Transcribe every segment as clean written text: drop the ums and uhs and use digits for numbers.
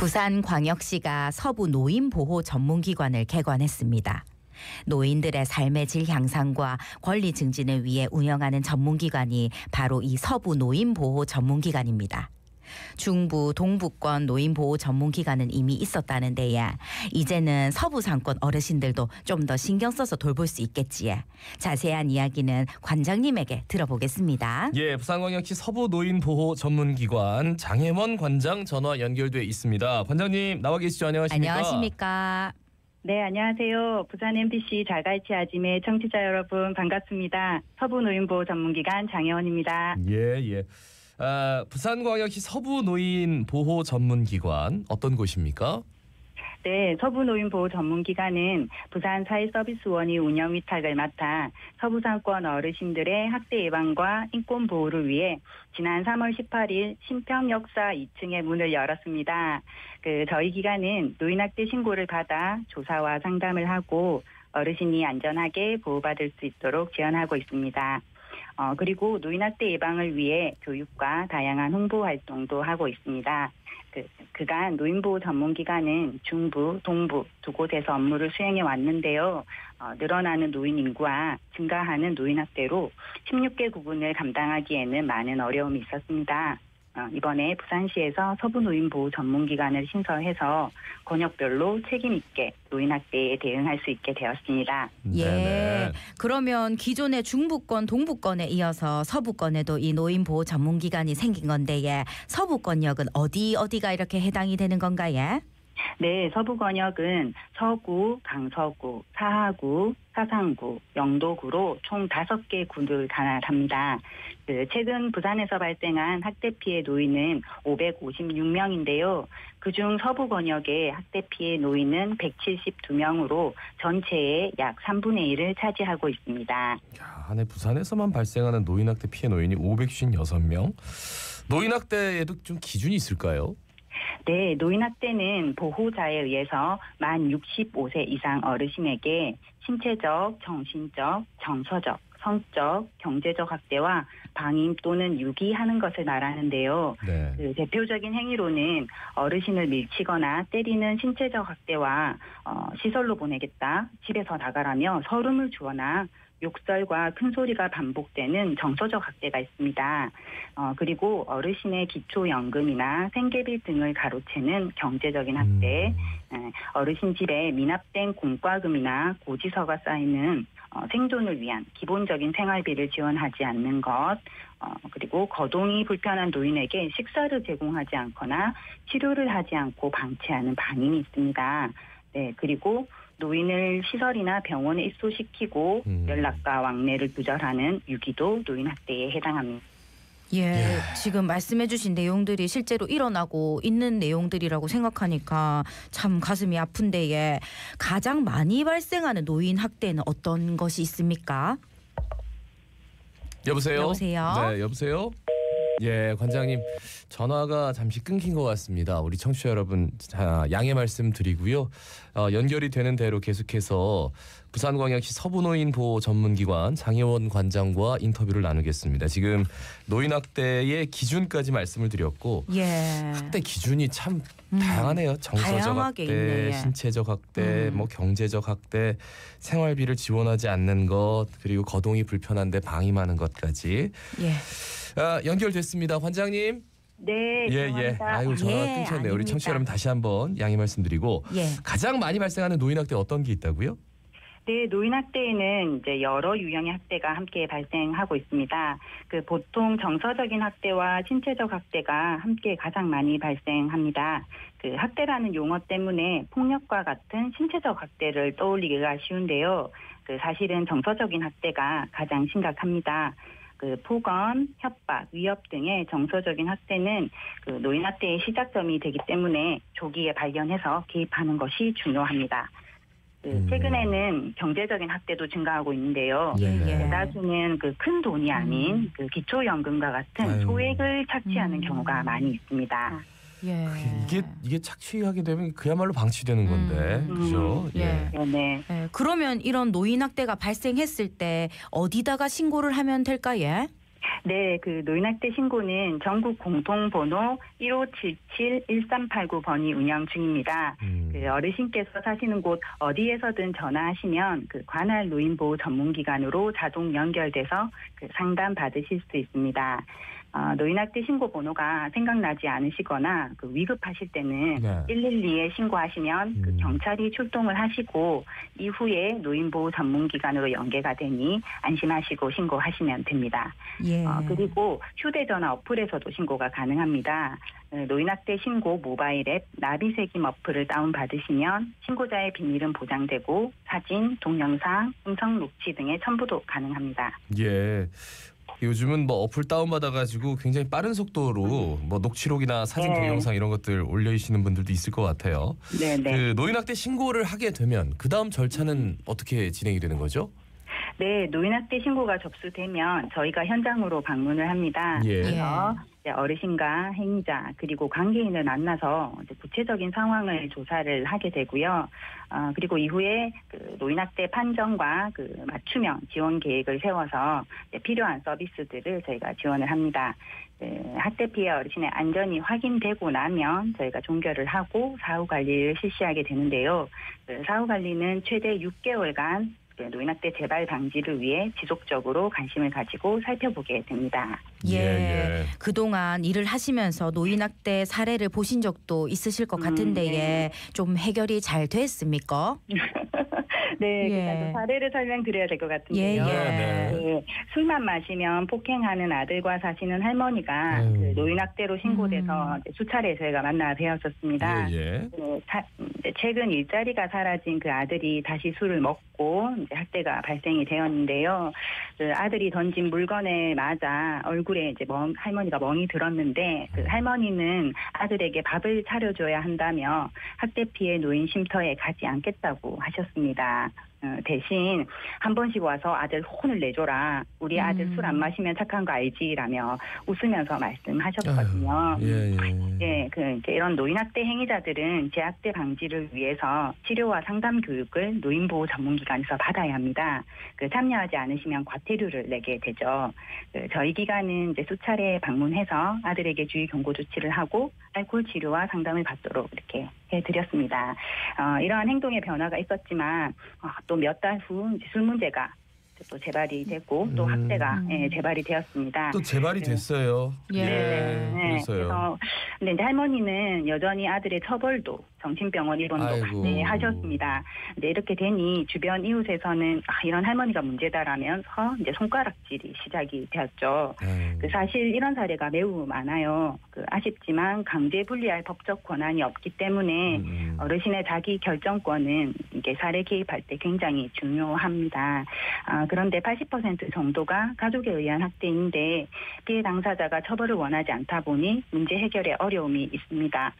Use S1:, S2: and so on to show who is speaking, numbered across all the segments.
S1: 부산광역시가 서부 노인보호 전문기관을 개관했습니다. 노인들의 삶의 질 향상과 권리 증진을 위해 운영하는 전문기관이 바로 이 서부 노인보호 전문기관입니다. 중부, 동부권 노인보호 전문기관은 이미 있었다는 데에 이제는 서부 상권 어르신들도 좀 더 신경 써서 돌볼 수 있겠지에 자세한 이야기는 관장님에게 들어보겠습니다.
S2: 예, 부산광역시 서부 노인보호 전문기관 장혜원 관장 전화 연결돼 있습니다. 관장님 나와 계시죠? 안녕하십니까?
S1: 안녕하십니까?
S3: 네, 안녕하세요. 부산 MBC 자갈치 아침의 청취자 여러분 반갑습니다. 서부 노인보호 전문기관 장혜원입니다.
S2: 예. 부산광역시 서부 노인보호 전문기관 어떤 곳입니까?
S3: 네, 서부 노인보호 전문기관은 부산 사회서비스원이 운영 위탁을 맡아 서부 상권 어르신들의 학대 예방과 인권 보호를 위해 지난 3월 18일 신평역사 2층에 문을 열었습니다. 저희 기관은 노인학대 신고를 받아 조사와 상담을 하고 어르신이 안전하게 보호받을 수 있도록 지원하고 있습니다. 그리고 노인학대 예방을 위해 교육과 다양한 홍보 활동도 하고 있습니다. 그간 노인보호 전문기관은 중부, 동부 두 곳에서 업무를 수행해 왔는데요. 늘어나는 노인 인구와 증가하는 노인학대로 16개 구군을 감당하기에는 많은 어려움이 있었습니다. 이번에 부산시에서 서부 노인보호 전문기관을 신설해서 권역별로 책임 있게 노인학대에 대응할 수 있게 되었습니다.
S1: 예.
S2: 네네.
S1: 그러면 기존의 중부권, 동부권에 이어서 서부권에도 이 노인보호 전문기관이 생긴 건데 서부권역은 어디가 이렇게 해당이 되는 건가요?
S3: 네, 서부권역은 서구, 강서구, 사하구, 사상구, 영도구로 총 5개 구를 관할합니다. 최근 부산에서 발생한 학대 피해 노인은 556명인데요. 그중 서부권역의 학대 피해 노인은 172명으로 전체의 약 3분의 1을 차지하고 있습니다.
S2: 한 해 부산에서만 발생하는 노인학대 피해 노인이 556명. 노인학대에도 좀 기준이 있을까요?
S3: 네, 노인학대는 보호자에 의해서 만 65세 이상 어르신에게 신체적, 정신적, 정서적, 성적, 경제적 학대와 방임 또는 유기하는 것을 말하는데요.
S2: 네.
S3: 대표적인 행위로는 어르신을 밀치거나 때리는 신체적 학대와 시설로 보내겠다, 집에서 나가라며 서름을 주거나 욕설과 큰 소리가 반복되는 정서적 학대가 있습니다. 그리고 어르신의 기초연금이나 생계비 등을 가로채는 경제적인 학대, 어르신 집에 미납된 공과금이나 고지서가 쌓이는 생존을 위한 기본적인 생활비를 지원하지 않는 것, 그리고 거동이 불편한 노인에게 식사를 제공하지 않거나 치료를 하지 않고 방치하는 방임이 있습니다. 네, 그리고 노인을 시설이나 병원에 입소시키고 연락과 왕래를 두절하는 유기도 노인학대에 해당합니다.
S1: 예, 지금 말씀해 주신 내용들이 실제로 일어나고 있는 내용들이라고 생각하니까 참 가슴이 아픈데 가장 많이 발생하는 노인 학대는 어떤 것이 있습니까?
S2: 여보세요?
S1: 네,
S2: 여보세요? 예, 관장님 전화가 잠시 끊긴 것 같습니다. 우리 청취자 여러분 양해 말씀드리고요. 연결이 되는 대로 계속해서 부산광역시 서부노인보호 전문기관 장혜원 관장과 인터뷰를 나누겠습니다. 지금 노인학대의 기준까지 말씀을 드렸고 학대 기준이 참 다양하네요. 정서적 학대,
S1: 있네,
S2: 신체적 학대, 경제적 학대, 생활비를 지원하지 않는 것, 그리고 거동이 불편한데 방임하는 것까지. 연결됐습니다. 관장님.
S3: 네, 죄송합니다.
S2: 아이고 전화가 끊겼네요.
S1: 아닙니다.
S2: 우리 청취자 여러분 다시 한번 양해 말씀드리고 가장 많이 발생하는 노인학대 어떤 게 있다고요?
S3: 네, 노인학대에는 이제 여러 유형의 학대가 함께 발생하고 있습니다. 보통 정서적인 학대와 신체적 학대가 함께 가장 많이 발생합니다. 학대라는 용어 때문에 폭력과 같은 신체적 학대를 떠올리기가 쉬운데요. 사실은 정서적인 학대가 가장 심각합니다. 폭언, 협박, 위협 등의 정서적인 학대는 노인학대의 시작점이 되기 때문에 조기에 발견해서 개입하는 것이 중요합니다. 최근에는 경제적인 학대도 증가하고 있는데요. 대다수는 큰 돈이 아닌 기초연금과 같은 소액을 착취하는 경우가 많이 있습니다.
S2: 이게 착취하게 되면 그야말로 방치되는 건데, 그죠?
S3: 네.
S1: 그러면 이런 노인 학대가 발생했을 때 어디다가 신고를 하면 될까요?
S3: 네, 그 노인학대 신고는 전국 공통번호 1577-1389번이 운영 중입니다. 그 어르신께서 사시는 곳 어디에서든 전화하시면 그 관할 노인보호 전문기관으로 자동 연결돼서 그 상담 받으실 수 있습니다. 노인학대 신고 번호가 생각나지 않으시거나 그 위급하실 때는
S2: 네.
S3: 112에 신고하시면 그 경찰이 출동을 하시고 이후에 노인보호 전문기관으로 연계가 되니 안심하시고 신고하시면 됩니다.
S1: 예.
S3: 그리고 휴대전화 어플에서도 신고가 가능합니다. 노인학대 신고 모바일 앱 나비새김 어플을 다운받으시면 신고자의 비밀은 보장되고 사진, 동영상, 음성 녹취 등의 첨부도 가능합니다.
S2: 예. 요즘은 뭐 어플 다운받아가지고 굉장히 빠른 속도로 뭐 녹취록이나 사진,
S3: 네.
S2: 동영상 이런 것들 올려주시는 분들도 있을 것 같아요.
S3: 네네.
S2: 그 노인학대 신고를 하게 되면 그 다음 절차는 어떻게 진행이 되는 거죠?
S3: 네, 노인학대 신고가 접수되면 저희가 현장으로 방문을 합니다.
S2: 예.
S3: 그래서 이제 어르신과 행위자 그리고 관계인을 만나서 이제 구체적인 상황을 조사를 하게 되고요. 그리고 이후에 그 노인학대 판정과 그 맞춤형 지원 계획을 세워서 이제 필요한 서비스들을 저희가 지원을 합니다. 학대 피해 어르신의 안전이 확인되고 나면 저희가 종결을 하고 사후 관리를 실시하게 되는데요. 그 사후 관리는 최대 6개월간 노인학대 재발 방지를 위해 지속적으로 관심을 가지고 살펴보게 됩니다.
S1: 예.
S2: 예.
S1: 그동안 일을 하시면서 노인학대 사례를 보신 적도 있으실 것 같은데
S3: 네.
S1: 좀 해결이 잘 됐습니까?
S3: 네,
S1: 예.
S3: 그러니까 좀 사례를 설명드려야 될 것 같은데요.
S1: 예, 예.
S3: 네, 술만 마시면 폭행하는 아들과 사시는 할머니가
S2: 아유.
S3: 그 노인학대로 신고돼서 이제 수차례 저희가 만나 뵈었었습니다.
S2: 예.
S3: 이제 최근 일자리가 사라진 그 아들이 다시 술을 먹고 이제 학대가 발생이 되었는데요. 그 아들이 던진 물건에 맞아 얼굴에 이제 할머니가 멍이 들었는데 그 할머니는 아들에게 밥을 차려줘야 한다며 학대 피해 노인 쉼터에 가지 않겠다고 하셨습니다. 대신 한 번씩 와서 아들 혼을 내줘라. 우리 아들 술 안 마시면 착한 거 알지라며 웃으면서 말씀하셨거든요.
S2: 예.
S3: 예, 이제 이런 노인학대 행위자들은 재학대 방지를 위해서 치료와 상담 교육을 노인보호 전문기관에서 받아야 합니다. 참여하지 않으시면 과태료를 내게 되죠. 저희 기관은 이제 수차례 방문해서 아들에게 주의 경고 조치를 하고 알코올 치료와 상담을 받도록 이렇게 해드렸습니다. 이러한 행동의 변화가 있었지만 또 몇 달 후 술 문제가 또 재발이 되고 또 학대가 재발이 되었습니다.
S2: 또 재발이 됐어요.
S1: 예.
S2: 그래서요.
S3: 그래서 근데 이제 할머니는 여전히 아들의 처벌도 정신병원 입원도 하셨습니다. 근데 이렇게 되니 주변 이웃에서는 이런 할머니가 문제다라면서 이제 손가락질이 시작이 되었죠. 사실 이런 사례가 매우 많아요. 아쉽지만 강제 분리할 법적 권한이 없기 때문에 어르신의 자기 결정권은 이게 사례 개입할 때 굉장히 중요합니다. 그런데 80% 정도가 가족에 의한 학대인데 피해 당사자가 처벌을 원하지 않다 보니 문제 해결에 어려움이 있습니다.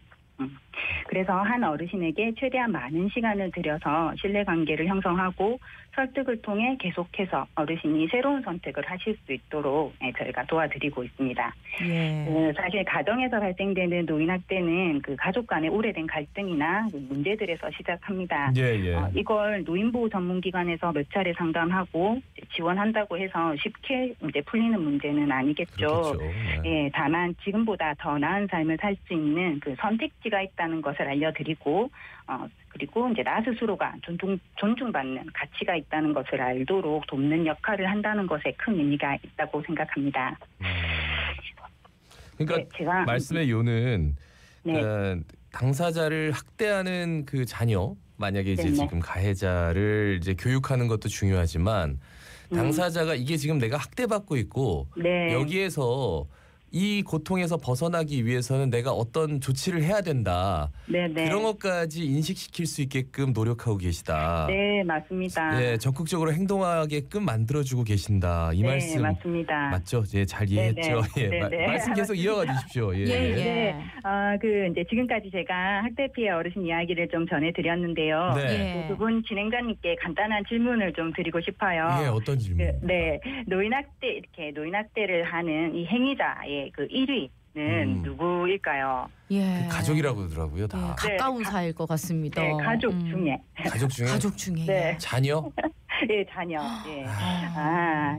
S3: 그래서 한 어르신에게 최대한 많은 시간을 들여서 신뢰관계를 형성하고 설득을 통해 계속해서 어르신이 새로운 선택을 하실 수 있도록 저희가 도와드리고 있습니다.
S1: 예.
S3: 사실 가정에서 발생되는 노인학대는 그 가족 간의 오래된 갈등이나 문제들에서 시작합니다. 이걸 노인보호 전문기관에서 몇 차례 상담하고 지원한다고 해서 쉽게 이제 풀리는 문제는 아니겠죠. 예, 다만 지금보다 더 나은 삶을 살 수 있는 그 선택지가 있다는 것을 알려드리고 그리고 이제 나 스스로가 존중받는 가치가 있다는 것을 알도록 돕는 역할을 한다는 것에 큰 의미가 있다고 생각합니다.
S2: 그러니까
S3: 네, 제가
S2: 말씀의 요는 당사자를 학대하는 그 자녀 만약에 이제 지금 가해자를 이제 교육하는 것도 중요하지만 당사자가 이게 지금 내가 학대받고 있고 여기에서 이 고통에서 벗어나기 위해서는 내가 어떤 조치를 해야 된다. 그런 것까지 인식시킬 수 있게끔 노력하고 계시다.
S3: 네, 맞습니다.
S2: 네, 적극적으로 행동하게끔 만들어주고 계신다. 이 말씀
S3: 맞습니다.
S2: 맞죠? 예, 잘 이해했죠. 말씀 계속 이어가 주십시오.
S3: 이제 지금까지 제가 학대 피해 어르신 이야기를 좀 전해드렸는데요. 두 분 진행자님께 간단한 질문을 좀 드리고 싶어요.
S2: 어떤 질문?
S3: 노인학대를 하는 이 행위자의 그 1위는 누구일까요?
S1: 예.
S2: 가족이라고 그러더라고요. 다.
S1: 가까운 사이일 것 같습니다.
S3: 가족 중에.
S2: 가족 중에?
S1: 가족 중에.
S2: 자녀?
S3: 예, 자녀. 예.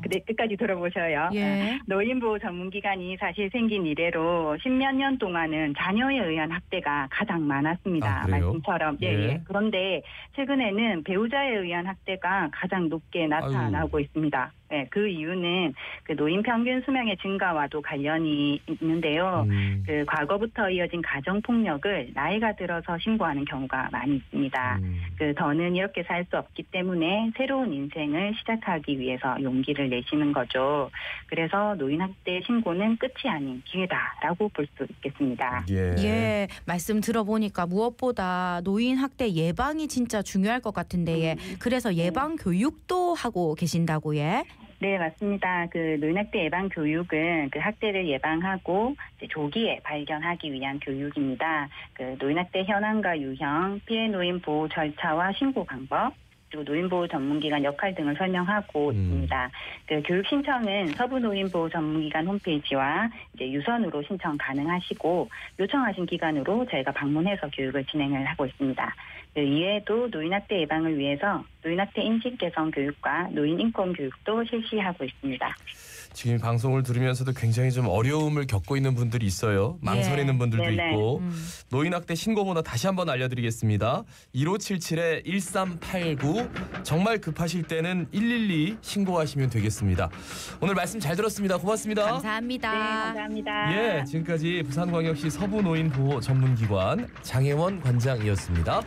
S3: 근데 끝까지 들어보셔요.
S1: 예.
S3: 노인보호 전문기관이 사실 생긴 이래로 십몇 년 동안은 자녀에 의한 학대가 가장 많았습니다.
S2: 그래요?
S3: 말씀처럼. 예,
S2: 예.
S3: 예. 그런데 최근에는 배우자에 의한 학대가 가장 높게 나타나고 있습니다. 네, 그 이유는 그 노인 평균 수명의 증가와도 관련이 있는데요. 그 과거부터 이어진 가정 폭력을 나이가 들어서 신고하는 경우가 많이 있습니다. 그 더는 이렇게 살 수 없기 때문에 새로운 인생을 시작하기 위해서 용기를 내시는 거죠. 그래서 노인 학대 신고는 끝이 아닌 기회다라고 볼 수 있겠습니다.
S1: 예, 말씀 들어보니까 무엇보다 노인 학대 예방이 진짜 중요할 것 같은데, 그래서 예방 교육도 하고 계신다고. 예.
S3: 네, 맞습니다. 그 노인학대 예방 교육은 그 학대를 예방하고 이제 조기에 발견하기 위한 교육입니다. 그 노인학대 현황과 유형, 피해 노인 보호 절차와 신고 방법, 그리고 노인보호 전문기관 역할 등을 설명하고 있습니다. 그 교육 신청은 서부노인보호 전문기관 홈페이지와 이제 유선으로 신청 가능하시고 요청하신 기관으로 저희가 방문해서 교육을 진행을 하고 있습니다. 그 이외에도 노인학대 예방을 위해서 노인학대 인식 개선 교육과 노인 인권 교육도 실시하고 있습니다.
S2: 지금 방송을 들으면서도 굉장히 좀 어려움을 겪고 있는 분들이 있어요. 망설이는 분들도
S3: 네네.
S2: 있고. 노인학대 신고번호 다시 한번 알려드리겠습니다. 1577-1389. 정말 급하실 때는 112 신고하시면 되겠습니다. 오늘 말씀 잘 들었습니다. 고맙습니다.
S1: 감사합니다.
S3: 네, 감사합니다.
S2: 예, 지금까지 부산광역시 서부노인보호 전문기관 장혜원 관장이었습니다.